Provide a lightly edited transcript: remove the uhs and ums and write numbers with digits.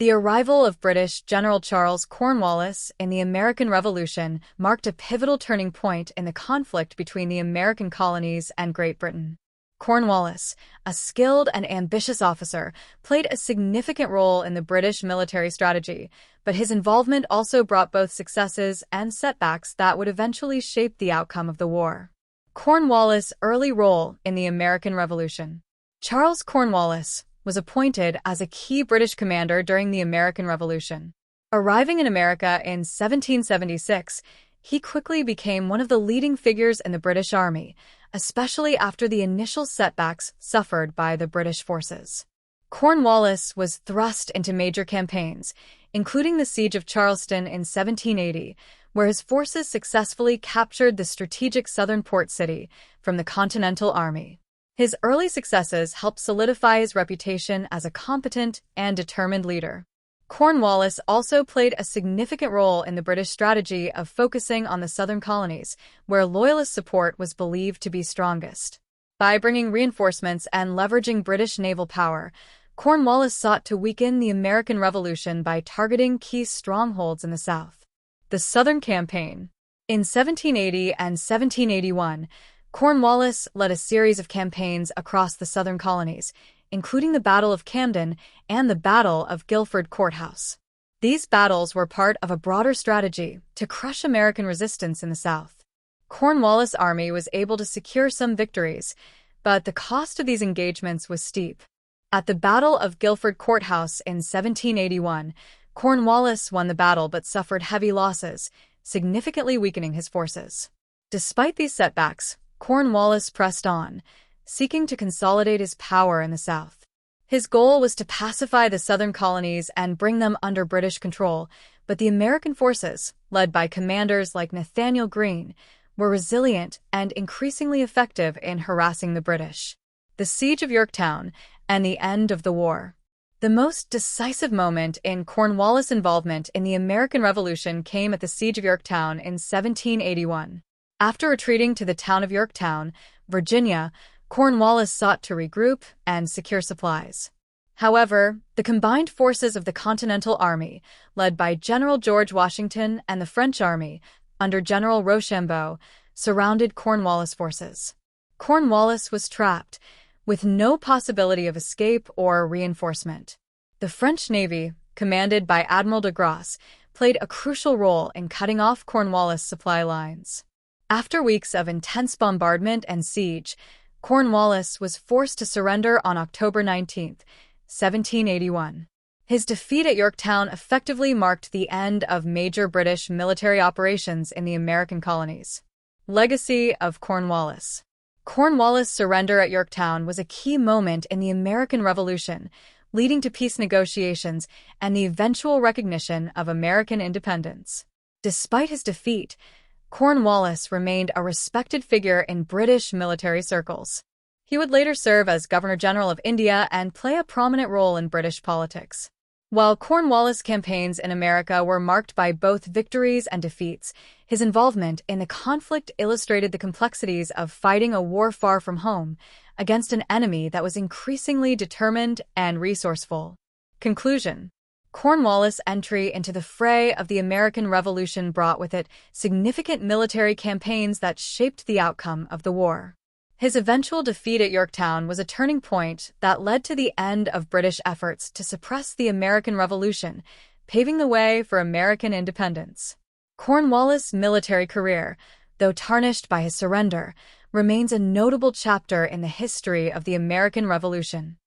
The arrival of British General Charles Cornwallis in the American Revolution marked a pivotal turning point in the conflict between the American colonies and Great Britain. Cornwallis, a skilled and ambitious officer, played a significant role in the British military strategy, but his involvement also brought both successes and setbacks that would eventually shape the outcome of the war. Cornwallis' early role in the American Revolution. Charles Cornwallis was appointed as a key British commander during the American Revolution. Arriving in America in 1776, he quickly became one of the leading figures in the British Army, especially after the initial setbacks suffered by the British forces. Cornwallis was thrust into major campaigns, including the Siege of Charleston in 1780, where his forces successfully captured the strategic southern port city from the Continental Army. His early successes helped solidify his reputation as a competent and determined leader. Cornwallis also played a significant role in the British strategy of focusing on the southern colonies, where Loyalist support was believed to be strongest. By bringing reinforcements and leveraging British naval power, Cornwallis sought to weaken the American Revolution by targeting key strongholds in the South. The Southern Campaign. In 1780 and 1781, Cornwallis led a series of campaigns across the southern colonies, including the Battle of Camden and the Battle of Guilford Courthouse. These battles were part of a broader strategy to crush American resistance in the South. Cornwallis' army was able to secure some victories, but the cost of these engagements was steep. At the Battle of Guilford Courthouse in 1781, Cornwallis won the battle but suffered heavy losses, significantly weakening his forces. Despite these setbacks, Cornwallis pressed on, seeking to consolidate his power in the South. His goal was to pacify the southern colonies and bring them under British control, but the American forces, led by commanders like Nathanael Greene, were resilient and increasingly effective in harassing the British. The Siege of Yorktown and the end of the war. The most decisive moment in Cornwallis' involvement in the American Revolution came at the Siege of Yorktown in 1781. After retreating to the town of Yorktown, Virginia, Cornwallis sought to regroup and secure supplies. However, the combined forces of the Continental Army, led by General George Washington, and the French Army, under General Rochambeau, surrounded Cornwallis' forces. Cornwallis was trapped, with no possibility of escape or reinforcement. The French Navy, commanded by Admiral de Grasse, played a crucial role in cutting off Cornwallis' supply lines. After weeks of intense bombardment and siege, Cornwallis was forced to surrender on October 19, 1781. His defeat at Yorktown effectively marked the end of major British military operations in the American colonies. Legacy of Cornwallis. Cornwallis' surrender at Yorktown was a key moment in the American Revolution, leading to peace negotiations and the eventual recognition of American independence. Despite his defeat, Cornwallis remained a respected figure in British military circles. He would later serve as Governor-General of India and play a prominent role in British politics. While Cornwallis' campaigns in America were marked by both victories and defeats, his involvement in the conflict illustrated the complexities of fighting a war far from home against an enemy that was increasingly determined and resourceful. Conclusion. Cornwallis' entry into the fray of the American Revolution brought with it significant military campaigns that shaped the outcome of the war. His eventual defeat at Yorktown was a turning point that led to the end of British efforts to suppress the American Revolution, paving the way for American independence. Cornwallis' military career, though tarnished by his surrender, remains a notable chapter in the history of the American Revolution.